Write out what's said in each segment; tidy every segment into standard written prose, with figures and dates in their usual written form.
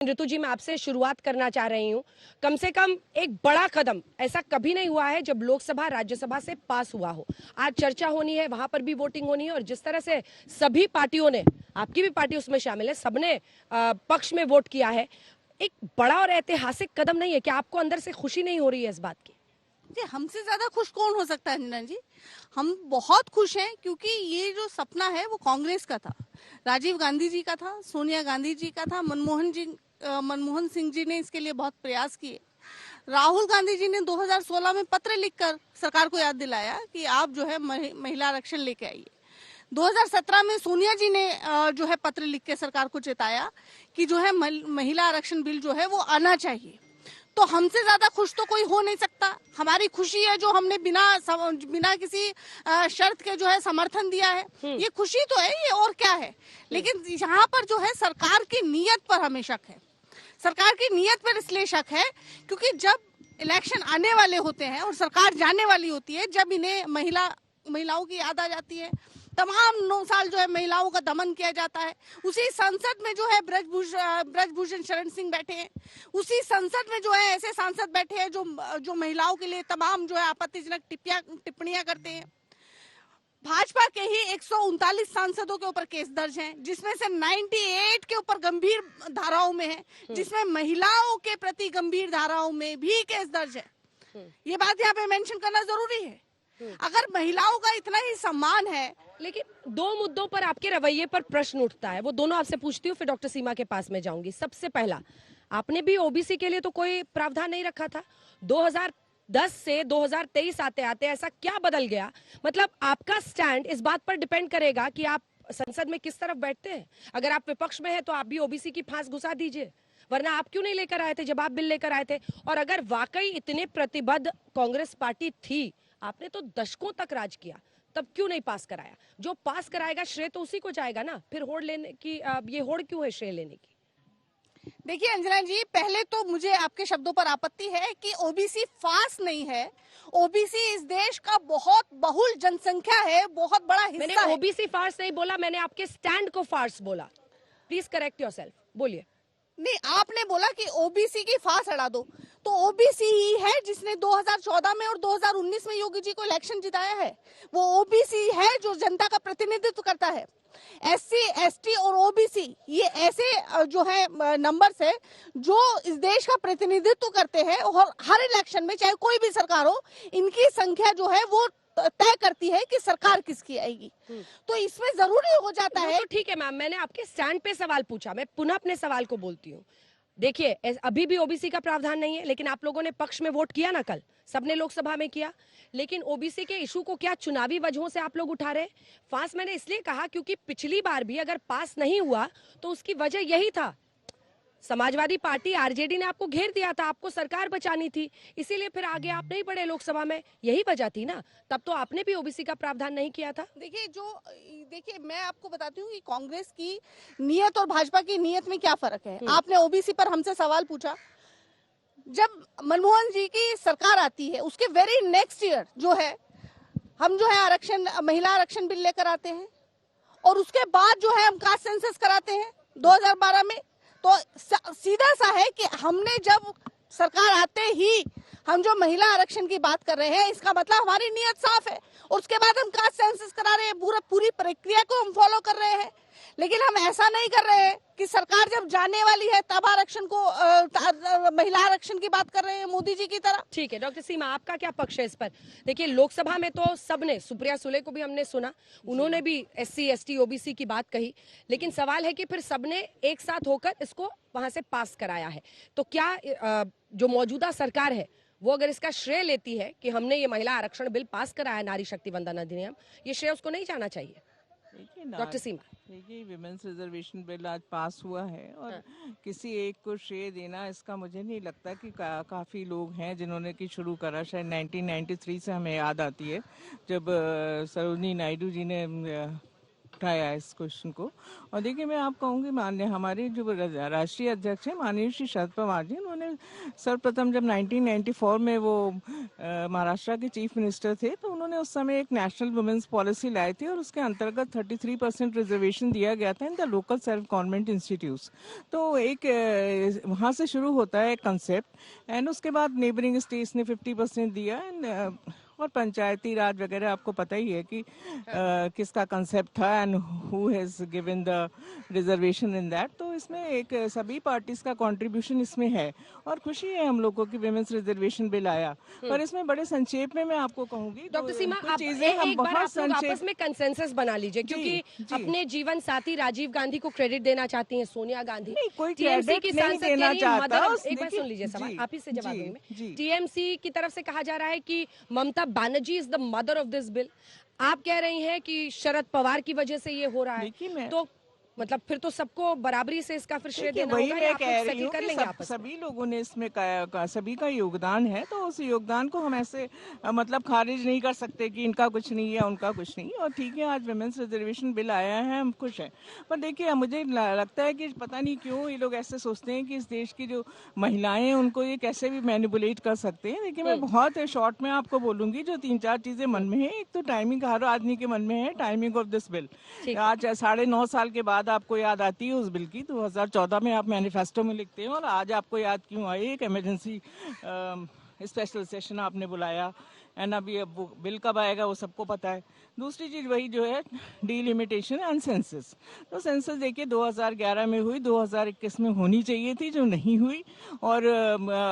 ऋतु जी, मैं आपसे शुरुआत करना चाह रही हूँ। कम से कम एक बड़ा कदम ऐसा कभी नहीं हुआ है जब लोकसभा राज्यसभा से पास हुआ हो। आज चर्चा होनी है, वहां पर भी वोटिंग होनी है और जिस तरह से सभी पार्टियों ने, आपकी भी पार्टी उसमें शामिल है, सबने पक्ष में वोट किया है। एक बड़ा और ऐतिहासिक कदम नहीं है क्या? आपको अंदर से खुशी नहीं हो रही है इस बात की? जी, हमसे ज्यादा खुश कौन हो सकता है अंजना जी। हम बहुत खुश हैं क्योंकि ये जो सपना है वो कांग्रेस का था, राजीव गांधी जी का था, सोनिया गांधी जी का था, मनमोहन सिंह जी ने इसके लिए बहुत प्रयास किए। राहुल गांधी जी ने 2016 में पत्र लिखकर सरकार को याद दिलाया कि आप जो है महिला आरक्षण लेके आइए। 2017 में सोनिया जी ने जो है पत्र लिख के सरकार को चेताया कि जो है महिला आरक्षण बिल जो है वो आना चाहिए। तो हमसे ज्यादा खुश तो कोई हो नहीं सकता। हमारी खुशी है जो हमने बिना किसी शर्त के जो है समर्थन दिया है, ये खुशी तो है, ये और क्या है। लेकिन यहाँ पर जो है सरकार की नीयत पर हमें शक है। सरकार की नीयत पर इसलिए शक है क्योंकि जब इलेक्शन आने वाले होते हैं और सरकार जाने वाली होती है, जब इन्हें महिलाओं की याद आ जाती है, तमाम 9 साल जो है महिलाओं का दमन किया जाता है। उसी संसद में जो है ब्रजभूषण शरण सिंह बैठे हैं, उसी संसद में जो है ऐसे सांसद बैठे हैं जो महिलाओं के लिए तमाम जो है आपत्तिजनक टिप्पणियां करते हैं। भाजपा के ही 139 सांसदों के ऊपर केस दर्ज हैं, जिसमें से 98 के ऊपर गंभीर धाराओं में है, जिसमें महिलाओं के प्रति गंभीर धाराओं में भी केस दर्ज है। ये बात यहाँ पे मेंशन करना जरूरी है। अगर महिलाओं का इतना ही सम्मान है, लेकिन 2 मुद्दों पर आपके रवैये पर प्रश्न उठता है, वो दोनों आपसे पूछती हूँ, फिर डॉक्टर सीमा के पास में जाऊंगी। सबसे पहला, आपने भी ओबीसी के लिए तो कोई प्रावधान नहीं रखा था। 2010 से 2023 आते आते ऐसा क्या बदल गया? मतलब आपका स्टैंड इस बात पर डिपेंड करेगा कि आप संसद में किस तरफ बैठते हैं। अगर आप विपक्ष में हैं तो आप भी ओबीसी की फांस घुसा दीजिए, वरना आप क्यों नहीं लेकर आए थे जब आप बिल लेकर आए थे? और अगर वाकई इतने प्रतिबद्ध कांग्रेस पार्टी थी, आपने तो दशकों तक राज किया, तब क्यों नहीं पास कराया? जो पास कराएगा श्रेय तो उसी को जाएगा ना। फिर होड़ लेने की ये होड़ क्यों है श्रेय लेने की? देखिए अंजना जी, पहले तो मुझे आपके शब्दों पर आपत्ति है कि ओबीसी फांस नहीं है। ओबीसी इस देश का बहुत बहुल जनसंख्या है, बहुत बड़ा हिस्सा है। मैंने ओबीसी फार्स नहीं बोला, मैंने आपके स्टैंड को फार्स बोला। प्लीज करेक्ट योरसेल्फ, बोलिए। नहीं, आपने बोला कि ओबीसी की फांस अड़ा दो, तो ओबीसी ही है जिसने 2014 में और 2019 में योगी जी को इलेक्शन जिताया है। वो ओबीसी है जो जनता का प्रतिनिधित्व करता है। एससी, एसटी और ओबीसी ये ऐसे जो है नंबर्स है जो इस देश का प्रतिनिधित्व करते हैं और हर इलेक्शन में चाहे कोई भी सरकार हो, इनकी संख्या जो है वो तय करती है कि सरकार किसकी आएगी। तो इसमें जरूरी हो जाता है। तो ठीक है मैम, मैंने आपके स्टैंड पे सवाल पूछा, मैं पुनः अपने सवाल को बोलती हूँ। देखिए, अभी भी ओबीसी का प्रावधान नहीं है, लेकिन आप लोगों ने पक्ष में वोट किया ना, कल सबने लोकसभा में किया। लेकिन ओबीसी के इशू को क्या चुनावी वजहों से आप लोग उठा रहे? फांस मैंने इसलिए कहा क्योंकि पिछली बार भी अगर पास नहीं हुआ तो उसकी वजह यही था, समाजवादी पार्टी आरजेडी ने आपको घेर दिया था, आपको सरकार बचानी थी, इसीलिए फिर आगे आप नहीं बढ़े लोकसभा में, यही वजह थी ना। तब तो आपने भी ओबीसी का प्रावधान नहीं किया था। देखिए मैं आपको बताती हूँ कि कांग्रेस की नीयत और भाजपा की नीयत में क्या फर्क है। आपने ओबीसी पर हमसे सवाल पूछा। जब मनमोहन जी की सरकार आती है उसके वेरी नेक्स्ट ईयर जो है हम जो है महिला आरक्षण बिल लेकर आते हैं और उसके बाद जो है हम कास्ट सेंसस कराते हैं 2012 में। तो सीधा सा है कि हमने जब सरकार आते ही हम जो महिला आरक्षण की बात कर रहे हैं, इसका मतलब हमारी नीयत साफ है और उसके बाद हम कास्ट सेंसस करा रहे हैं, पूरी प्रक्रिया को हम फॉलो कर रहे हैं। लेकिन हम ऐसा नहीं कर रहे हैं कि सरकार जब जाने वाली है तब आरक्षण को महिला आरक्षण की बात कर रहे हैं मोदी जी की तरह। ठीक है डॉक्टर सीमा, आपका क्या पक्ष है इस पर? देखिए, लोकसभा में तो सबने, सुप्रिया सुले को भी हमने सुना, उन्होंने भी एससी, एसटी, ओबीसी की बात कही, लेकिन सवाल है कि फिर सबने एक साथ होकर इसको वहां से पास कराया है। तो क्या जो मौजूदा सरकार है वो अगर इसका श्रेय लेती है कि हमने ये महिला आरक्षण बिल पास कराया, नारी शक्ति वंदन अधिनियम, ये श्रेय उसको नहीं जाना चाहिए? डॉक्टर सीमा, देखिए, विमेंस रिजर्वेशन बिल आज पास हुआ है और किसी एक को श्रेय देना, इसका मुझे नहीं लगता कि काफ़ी लोग हैं जिन्होंने कि शुरू करा। शायद 1993 से हमें याद आती है जब सरोजिनी नायडू जी ने उठाया इस क्वेश्चन को। और देखिए, मैं आप कहूँगी, माननीय हमारे जो राष्ट्रीय अध्यक्ष हैं माननीय श्री शरद पवार जी, उन्होंने सर्वप्रथम जब 1994 में वो महाराष्ट्र के चीफ मिनिस्टर थे तो उन्होंने उन्होंने उस समय एक नेशनल वुमेन्स पॉलिसी लाई थी और उसके अंतर्गत 33% रिजर्वेशन दिया गया था in the local self government institutes. तो एक वहाँ से शुरू होता है एक कंसेप्ट एंड उसके बाद नेबरिंग स्टेट्स ने 50% दिया एंड और पंचायती राज वगैरह आपको पता ही है कि किसका कंसेप्ट था and who has given the reservation in that. तो इसमें एक सभी पार्टीज का कंट्रीब्यूशन इसमें है और खुशी है हम लोग को कि विमेंस रिजर्वेशन बिल आया। पर इसमें बड़े संक्षेप में मैं आपको कहूंगी डॉक्टर सीमा, कुछ आप चीजें हम एक बार बहुत आप लोग आपस संक्षेप में कंसेंसस बना लीजिए, जी, क्योंकि जी। अपने जीवन साथी राजीव गांधी को क्रेडिट देना चाहती हैं सोनिया गांधी। नहीं, कोई टीएमसी क्रेडिट की नहीं सांसद देना कह रही चाहता, मदर, उस एक बार देखिए, सुन लीजिए सवाल, जी, आप ही से जवाब जी, दूंगी मैं। जी। टीएमसी की तरफ से कहा जा रहा है कि Mamata Banerjee is the mother of this bill. आप कह रही हैं कि शरद पवार की वजह से ये हो रहा है, देखिए मैं तो मतलब फिर तो सबको बराबरी से इसका फिर श्रेय देखिए, देना वही होगा, मैं या आप कह लोग रही सेटल हूँ कर कि लेंगे आपस में? सभी लोगों ने इसमें सभी का योगदान है, तो उस योगदान को हम ऐसे मतलब खारिज नहीं कर सकते कि इनका कुछ नहीं है उनका कुछ नहीं। और ठीक है, आज विमेंस रिजर्वेशन बिल आया है, हम खुश हैं। पर देखिए, मुझे लगता है कि पता नहीं क्यों ये लोग ऐसे सोचते हैं कि इस देश की जो महिलाएं हैं उनको ये कैसे भी मैनिपुलेट कर सकते हैं। देखिए, मैं बहुत शॉर्ट में आपको बोलूंगी जो 3-4 चीजें मन में है। एक तो टाइमिंग हर आदमी के मन में है, टाइमिंग ऑफ दिस बिल। ठीक है। आज 9.5 साल के बाद आपको याद आती है उस बिल की। 2014 में आप मैनिफेस्टो में लिखते हैं और आज आपको याद क्यों आई? एक इमरजेंसी स्पेशल सेशन आपने बुलाया एंड अभी अब वो बिल कब आएगा वो सबको पता है। दूसरी चीज वही जो है डिलिमिटेशन एंड सेंसस। तो सेंसस देखिए 2011 में हुई, 2021 में होनी चाहिए थी, जो नहीं हुई। और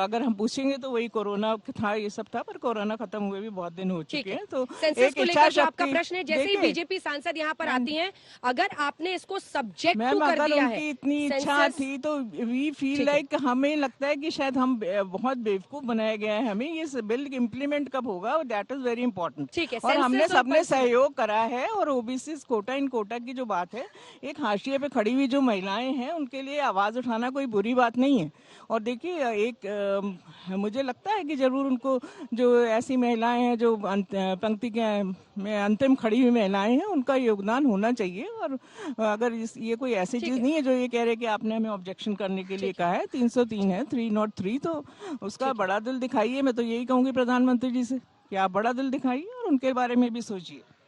अगर हम पूछेंगे तो वही कोरोना था, ये सब था, पर कोरोना खत्म हुए भी बहुत दिन हो चुके हैं। तो सेंसस को लेकर जो आपका शक्ति- प्रश्न है, जैसे ही देखिए, बीजेपी सांसद यहाँ पर आती हैं, अगर आपने इसको सब्जेक्ट मैम कर अगर दिया उनकी है इतनी इच्छा सेंसस, थी तो वी फील ठीक है। लाइक हमें लगता है कि शायद हम बहुत बेवकूफ बनाया गया है हमें। ये बिल इम्प्लीमेंट कब होगा, दैट इज वेरी इंपॉर्टेंट। ठीक है, और हमने सेंसस और सबने पंचायत- सहयोग करा है। और ओबीसी कोटा इन कोटा की जो बात है, एक हाशिए पे खड़ी हुई जो महिलाएं हैं उनके लिए आवाज उठाना कोई बुरी बात नहीं है। और देखिए, एक मुझे लगता है कि जरूर उनको जो ऐसी महिलाएं हैं जो पंक्ति के में अंतिम खड़ी हुई महिलाएं हैं, उनका योगदान होना चाहिए। और अगर ये कोई ऐसी चीज नहीं है जो ये कह रहे कि आपने हमें ऑब्जेक्शन करने के लिए कहा है। 303 है, 303, तो उसका बड़ा दिल दिखाइए। मैं तो यही कहूंगी प्रधानमंत्री जी से कि आप बड़ा दिल दिखाइए और उनके बारे में भी सोचिए।